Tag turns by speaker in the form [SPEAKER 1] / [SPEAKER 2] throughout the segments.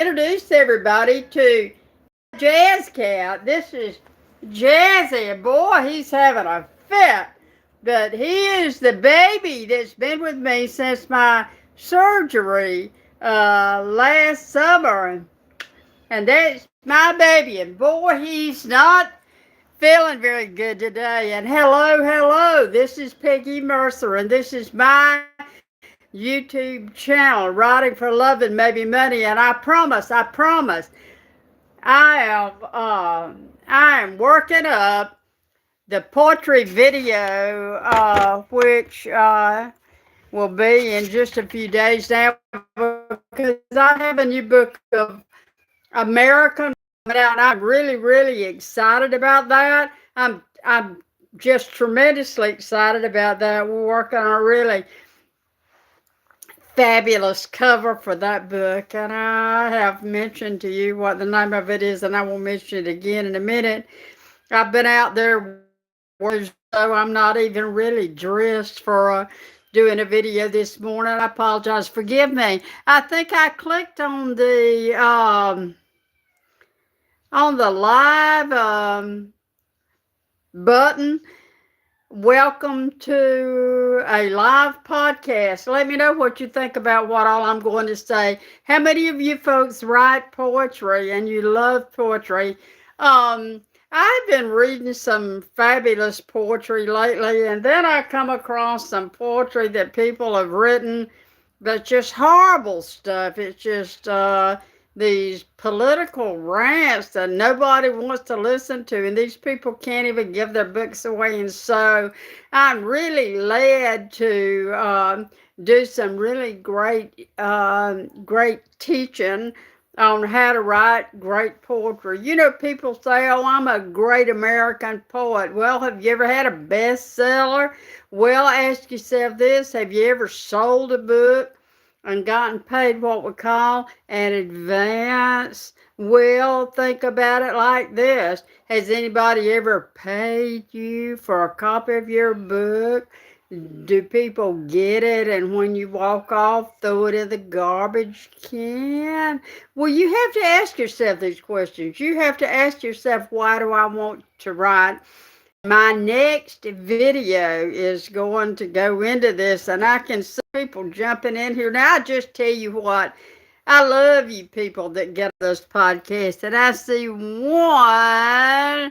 [SPEAKER 1] introduce everybody to Jazz Cat. This is Jazzy. Boy, he's having a fit. But he is the baby that's been with me since my surgery last summer. And that's my baby. And boy, he's not feeling very good today. And hello. This is Peggy Mercer, and this is my YouTube channel, Writing for Love and Maybe Money. And I promise, I am working up the poetry video, which will be in just a few days now, because I have a new book of American coming out, and I'm really excited about that. I'm just tremendously excited about that. We're working on a really fabulous cover for that book, and I have mentioned to you what the name of it is, and I will mention it again in a minute. I've been out there working, so I'm not even really dressed for doing a video this morning. I apologize. Forgive me. I think I clicked on the live button. Welcome to a live podcast. Let me know what you think about what all I'm going to say. How many of you folks write poetry and you love poetry? I've been reading some fabulous poetry lately, and then I come across some poetry that people have written that's just horrible stuff. It's just these political rants that nobody wants to listen to, and these people can't even give their books away. And so I'm really led to do some really great teaching on how to write great poetry. You know, people say, oh, I'm a great American poet. Well, have you ever had a bestseller? Well, ask yourself this: have you ever sold a book and gotten paid what we call an advance? Well, think about it like this: has anybody ever paid you for a copy of your book? Do people get it and when you walk off, throw it in the garbage can? Well, you have to ask yourself these questions. You have to ask yourself, why do I want to write? My next video is going to go into this, and I can see people jumping in here. Now, I just tell you what, I love you people that get this podcast, and I see one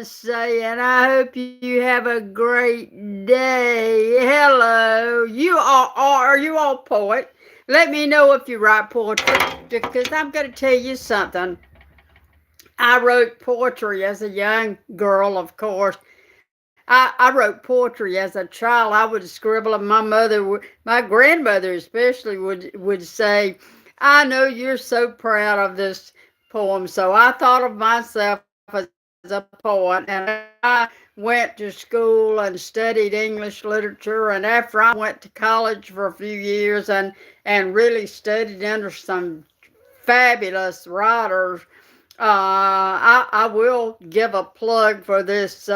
[SPEAKER 1] saying, I hope you have a great day. Hello, are you all poet? Let me know if you write poetry, because I'm going to tell you something. I wrote poetry as a young girl, of course. I wrote poetry as a child. I would scribble, and my grandmother especially would say, I know you're so proud of this poem. So I thought of myself as a poet, and I went to school and studied English literature. And after I went to college for a few years and really studied under some fabulous writers, I will give a plug for this.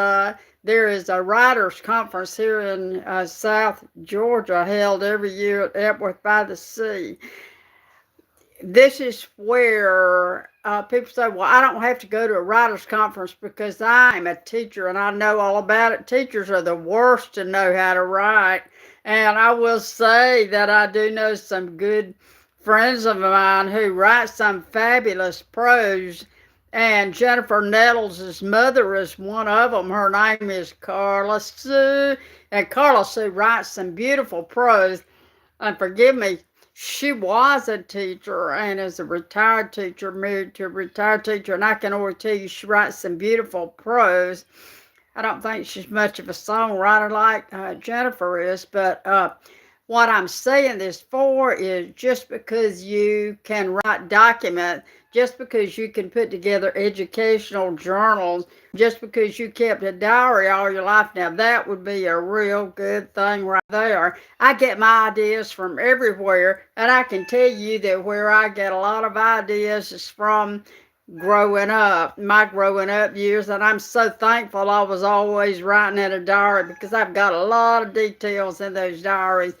[SPEAKER 1] There is a writers' conference here in South Georgia held every year at Epworth by the Sea. This is where people say, well, I don't have to go to a writers' conference because I'm a teacher and I know all about it. Teachers are the worst to know how to write. And I will say that I do know some good friends of mine who write some fabulous prose. And Jennifer Nettles' mother is one of them. Her name is Carla Sue. And Carla Sue writes some beautiful prose. And forgive me, she was a teacher and is a retired teacher, married to a retired teacher. And I can always tell you she writes some beautiful prose. I don't think she's much of a songwriter like Jennifer is, but what I'm saying this for is just because you can write documents, just because you can put together educational journals, just because you kept a diary all your life, now that would be a real good thing right there. I get my ideas from everywhere, and I can tell you that where I get a lot of ideas is from my growing up years, and I'm so thankful I was always writing in a diary because I've got a lot of details in those diaries.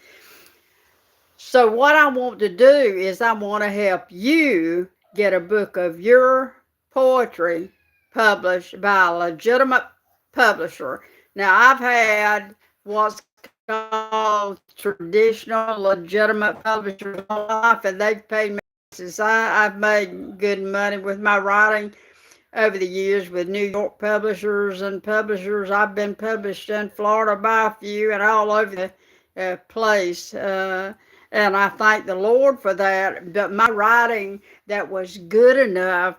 [SPEAKER 1] So what I want to do is I want to help you get a book of your poetry published by a legitimate publisher. Now I've had what's called traditional legitimate publishers all my life, and they've paid me since I've made good money with my writing over the years with New York publishers and publishers. I've been published in Florida by a few and all over the place. And I thank the Lord for that. But my writing that was good enough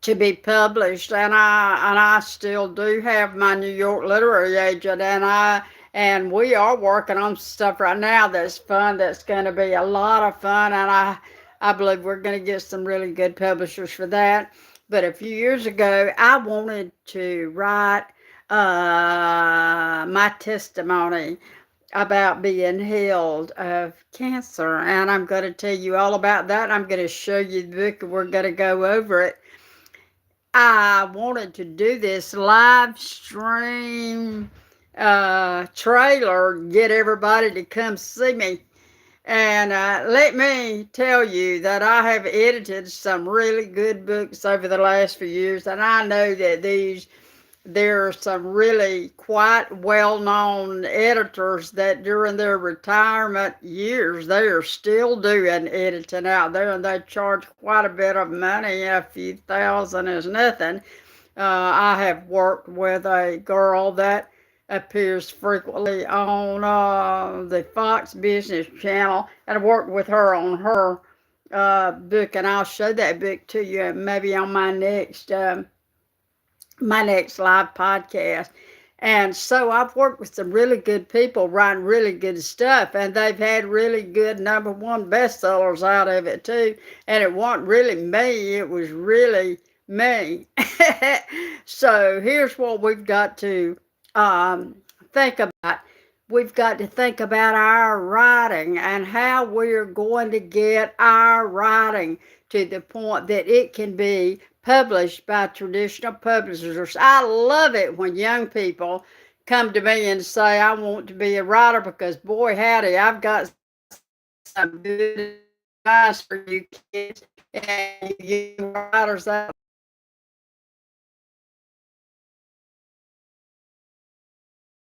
[SPEAKER 1] to be published, and I still do have my New York literary agent, and we are working on stuff right now that's fun. That's going to be a lot of fun, and I believe we're going to get some really good publishers for that. But a few years ago, I wanted to write my testimony about being healed of cancer, and I'm going to tell you all about that. I'm going to show you the book, and we're going to go over it. I wanted to do this live stream trailer, get everybody to come see me. And let me tell you that I have edited some really good books over the last few years, and I know that there are some really quite well-known editors that during their retirement years they are still doing editing out there, and they charge quite a bit of money. A few thousand is nothing. I have worked with a girl that appears frequently on the Fox Business Channel, and I worked with her on her book, and I'll show that book to you maybe on my next live podcast. And so I've worked with some really good people writing really good stuff, and they've had really good #1 bestsellers out of it too. And it wasn't really me, it was really me. So here's what we've got to think about. We've got to think about our writing and how we're going to get our writing to the point that it can be published by traditional publishers. I love it when young people come to me and say, I want to be a writer, because boy howdy, I've got some good advice for you kids and you young writers out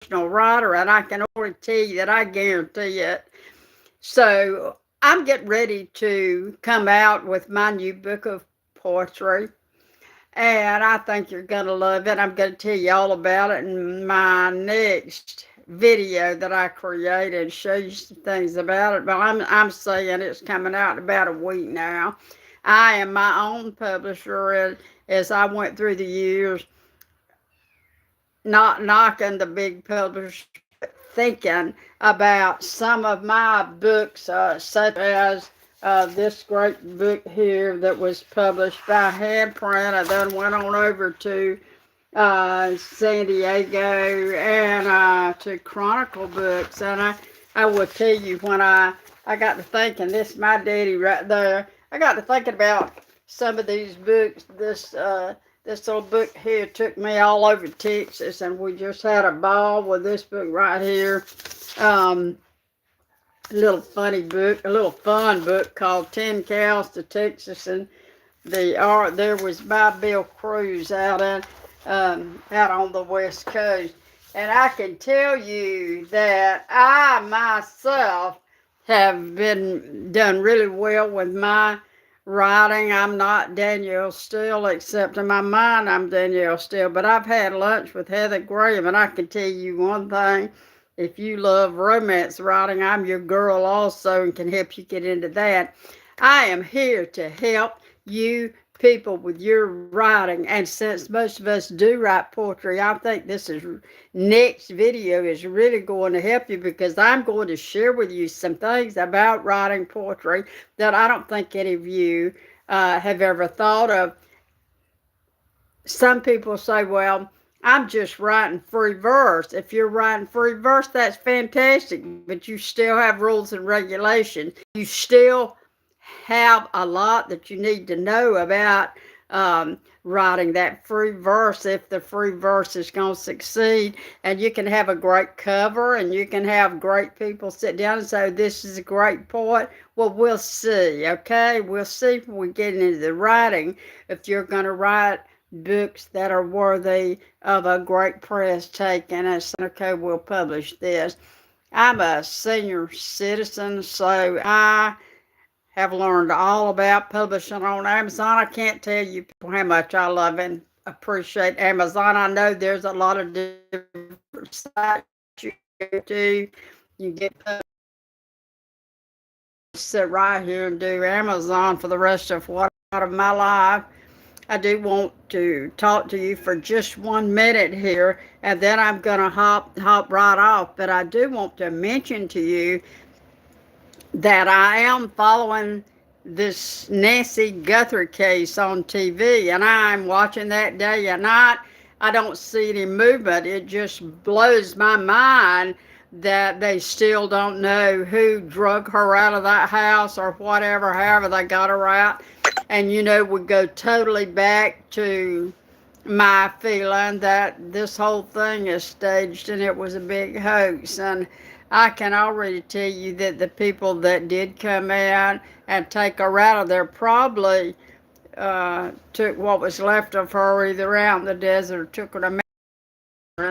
[SPEAKER 1] writer, and I can already tell you that I guarantee it. So I'm getting ready to come out with my new book of poetry, and I think you're going to love it. I'm going to tell you all about it in my next video that I created and show you some things about it. But I'm saying it's coming out in about a week now. I am my own publisher, and as I went through the years, not knocking the big publishers, thinking about some of my books, such as this great book here that was published by handprint. I then went on over to San Diego and to Chronicle Books. And I will tell you, when I got to thinking, this is my daddy right there, I got to thinking about some of these books. This little book here took me all over Texas, and we just had a ball with this book right here. A little funny book, a little fun book called 10 Cows to Texas, and the art there was by Bill Cruz out on the West Coast. And I can tell you that I myself have been done really well with my writing. I'm not Danielle Steele, except in my mind I'm Danielle Steele, but I've had lunch with Heather Graham, and I can tell you one thing. If you love romance writing, I'm your girl also, and can help you get into that. I am here to help you people with your writing, and since most of us do write poetry, I think next video is really going to help you, because I'm going to share with you some things about writing poetry that I don't think any of you have ever thought of. Some people say, well, I'm just writing free verse. If you're writing free verse, that's fantastic, but you still have rules and regulations. You still have a lot that you need to know about writing that free verse if the free verse is going to succeed. And you can have a great cover and you can have great people sit down and say, this is a great poet. Well, we'll see, okay? We'll see when we get into the writing if you're going to write books that are worthy of a great press take and say, okay, we'll publish this. I'm a senior citizen, so I have learned all about publishing on Amazon. I can't tell you how much I love and appreciate Amazon. I know there's a lot of different sites you go to. You get sit right here and do Amazon for the rest of my life. I do want to talk to you for just 1 minute here, and then I'm going to hop right off. But I do want to mention to you that I am following this Nancy Guthrie case on TV, and I'm watching that day and night. I don't see any movement. It just blows my mind that they still don't know who drug her out of that house or whatever, however they got her out. And we go totally back to my feeling that this whole thing is staged and it was a big hoax. And I can already tell you that the people that did come out and take her out of there probably took what was left of her either out in the desert or took her to in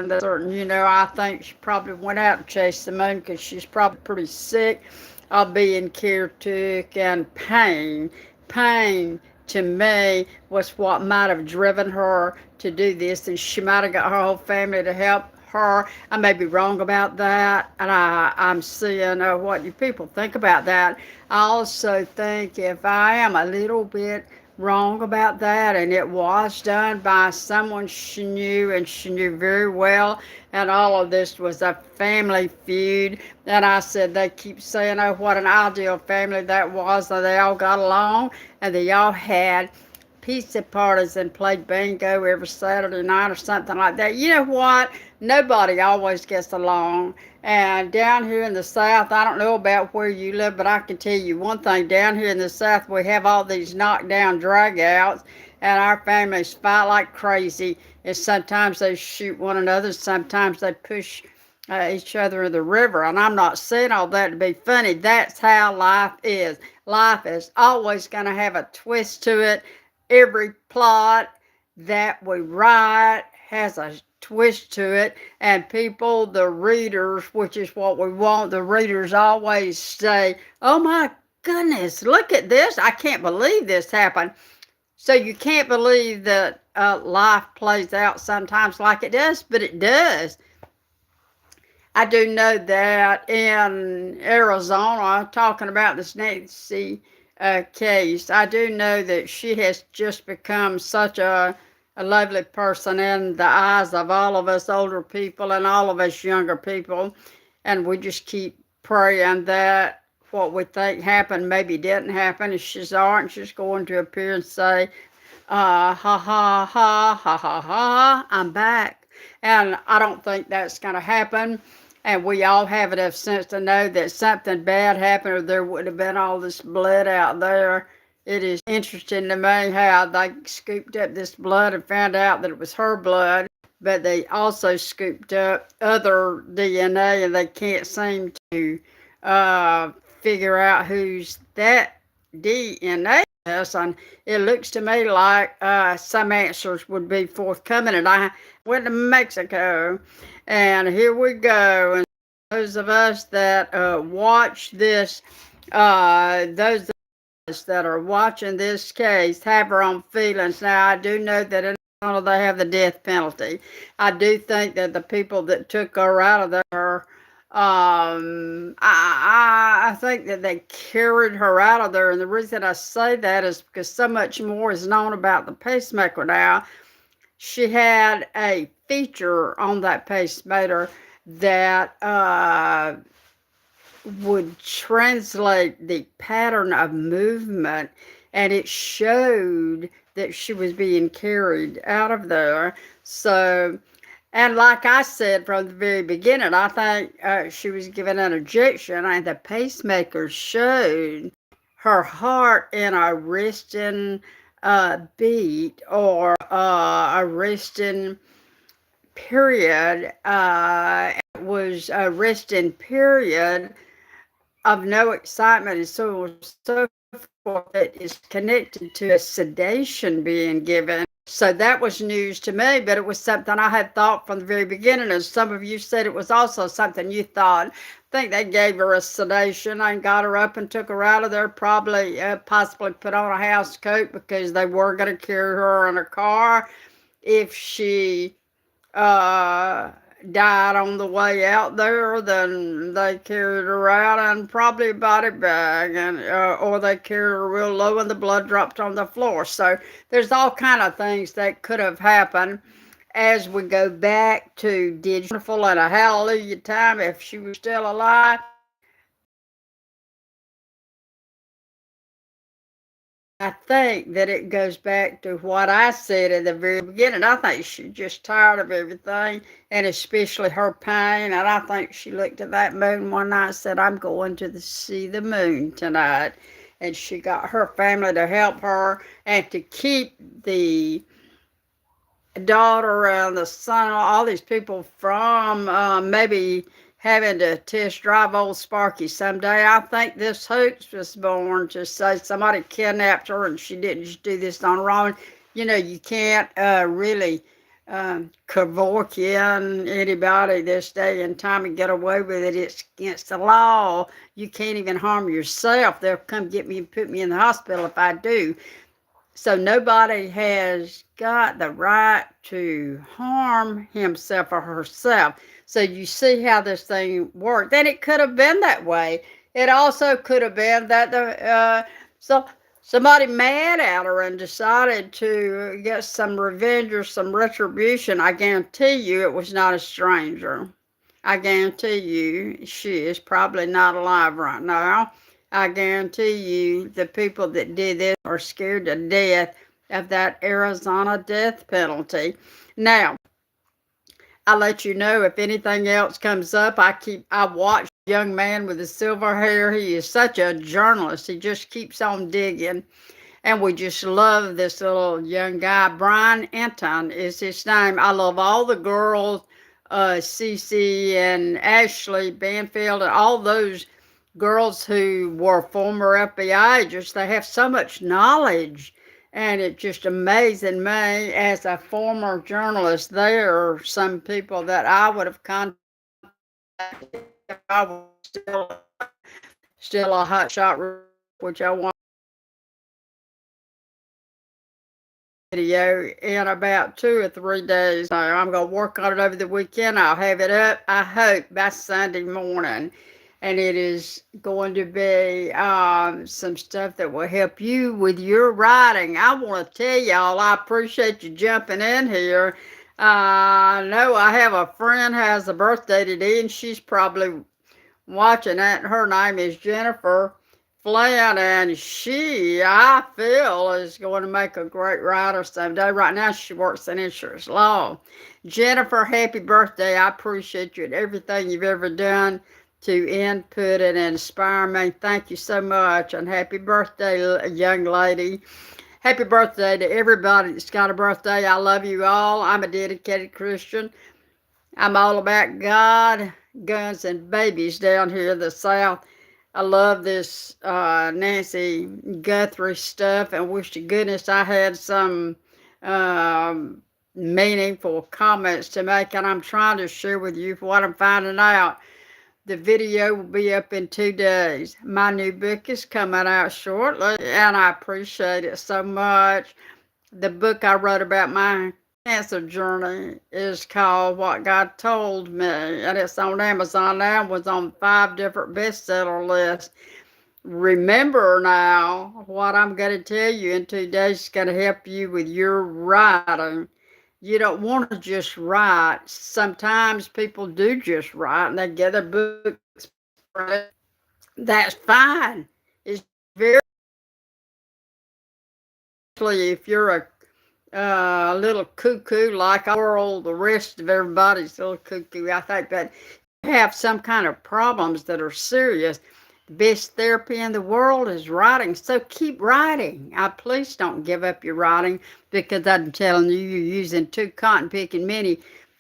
[SPEAKER 1] the desert. And, I think she probably went out and chased the moon because she's probably pretty sick of being caretaken and pain. Pain to me was what might have driven her to do this, and she might have got her whole family to help her. I may be wrong about that, and I'm seeing what you people think about that. I also think if I am a little bit wrong about that, and it was done by someone she knew, and she knew very well, and all of this was a family feud. And I said, they keep saying, oh, what an ideal family that was, and they all got along, and they all had pizza parties and played bingo every Saturday night or something like that. You know what? Nobody always gets along. And down here in the South, I don't know about where you live, but I can tell you one thing. Down here in the South, we have all these knockdown drag-outs, and our families fight like crazy. And sometimes they shoot one another. Sometimes they push each other in the river. And I'm not saying all that to be funny. That's how life is. Life is always going to have a twist to it. Every plot that we write has a twist to it, and people, the readers, which is what we want, the readers always say, oh my goodness, look at this, I can't believe this happened. So you can't believe that life plays out sometimes like it does, but it does. I do know that in Arizona, talking about this Nancy case, I do know that she has just become such a lovely person in the eyes of all of us older people and all of us younger people. And we just keep praying that what we think happened maybe didn't happen. And she's aren't just going to appear and say, ha ha ha ha ha ha, I'm back. And I don't think that's going to happen. And we all have enough sense to know that something bad happened or there would have been all this blood out there. It is interesting to me how they scooped up this blood and found out that it was her blood, but they also scooped up other DNA and they can't seem to figure out whose that DNA is. And it looks to me like some answers would be forthcoming. And I went to Mexico, and here we go. And those of us that watch this, those that are watching this case have their own feelings. Now, I do know that in Arizona they have the death penalty. I do think that the people that took her out of there, I think that they carried her out of there. And the reason I say that is because so much more is known about the pacemaker now. She had a feature on that pacemaker that would translate the pattern of movement, and it showed that she was being carried out of there. So, and like I said from the very beginning, I think she was given an injection, and the pacemaker showed her heart in a resting beat or arresting period. It was a resting period of no excitement and so on and so forth that is connected to a sedation being given. So that was news to me, but it was something I had thought from the very beginning. And some of you said it was also something you thought. I think they gave her a sedation and got her up and took her out of there, probably possibly put on a house coat because they were going to carry her in a car if she uh, died on the way out there, then they carried her out and probably a body bag, and or they carried her real low and the blood dropped on the floor. So there's all kind of things that could have happened. As we go back to did wonderful and a hallelujah time if she was still alive. I think that it goes back to what I said at the very beginning. I think she's just tired of everything, and especially her pain. And I think she looked at that moon one night and said, I'm going to see the moon tonight. And she got her family to help her and to keep the daughter and the son, all these people from maybe having to test drive old Sparky someday. I think this hoax was born to say somebody kidnapped her and she didn't just do this on her own. You know, you can't really cavork in anybody this day and time and get away with it. It's against the law. You can't even harm yourself. They'll come get me and put me in the hospital if I do. So nobody has got the right to harm himself or herself. So you see how this thing worked. And it could have been that way. It also could have been that somebody mad at her and decided to get some revenge or some retribution. I guarantee you it was not a stranger. I guarantee you she is probably not alive right now. I guarantee you the people that did this are scared to death of that Arizona death penalty. Now, I'll let you know if anything else comes up. I watch a young man with the silver hair. He is such a journalist. He just keeps on digging. And we just love this little young guy. Brian Anton is his name. I love all the girls, Cece and Ashley Banfield and all those girls who were former FBI agents. They have so much knowledge, and it just amazing me as a former journalist. There are some people that I would have contacted if I was still a hot shot, which I want video in about 2 or 3 days. I'm going to work on it over the weekend. I'll have it up, I hope, by Sunday morning. And it is going to be some stuff that will help you with your writing. I want to tell y'all, I appreciate you jumping in here. I know I have a friend who has a birthday today, and she's probably watching it. Her name is Jennifer Flynn, and she, I feel, is going to make a great writer someday. Right now, she works in insurance law. Jennifer, happy birthday. I appreciate you and everything you've ever done to input and inspire me. Thank you so much, and happy birthday, young lady. Happy birthday to everybody that's got a birthday. I love you all. I'm a dedicated Christian. I'm all about God, guns, and babies down here in the South. I love this Nancy Guthrie stuff and wish to goodness I had some meaningful comments to make, and I'm trying to share with you what I'm finding out. The video will be up in 2 days. My new book is coming out shortly, and I appreciate it so much. The book I wrote about my cancer journey is called What God Told Me, and it's on Amazon now. It was on 5 different bestseller lists. Remember now, what I'm going to tell you in 2 days is going to help you with your writing. You don't want to just write. Sometimes people do just write and they get their books. That's fine. It's very, if you're a little cuckoo like our world, the rest of everybody's a little cuckoo, I think, but you have some kind of problems that are serious. The best therapy in the world is writing, so keep writing. Please don't give up your writing because I'm telling you, you're using too cotton picking many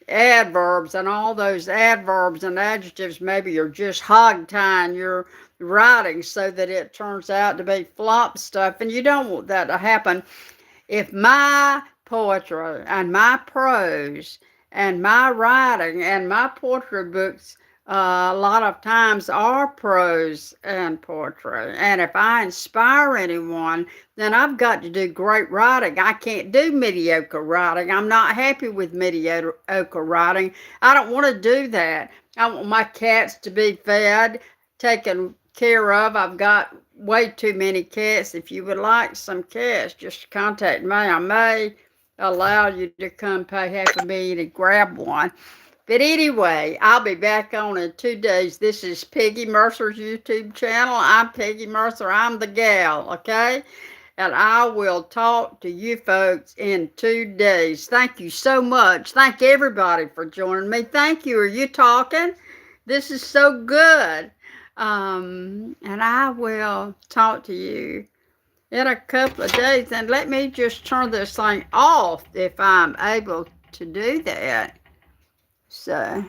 [SPEAKER 1] adverbs, and all those adverbs and adjectives maybe you're just hog tying your writing so that it turns out to be flop stuff, and you don't want that to happen. If my poetry and my prose and my writing and my poetry books a lot of times are prose and poetry, and if I inspire anyone, then I've got to do great writing. I can't do mediocre writing. I'm not happy with mediocre writing. I don't want to do that. I want my cats to be fed, taken care of. I've got way too many cats. If you would like some cats, just contact me. I may allow you to come pay $500,000 to grab one. But anyway, I'll be back on in 2 days. This is Peggy Mercer's YouTube channel. I'm Peggy Mercer. I'm the gal, okay? And I will talk to you folks in 2 days. Thank you so much. Thank everybody for joining me. Thank you. Are you talking? This is so good. And I will talk to you in a couple of days. And let me just turn this thing off if I'm able to do that. So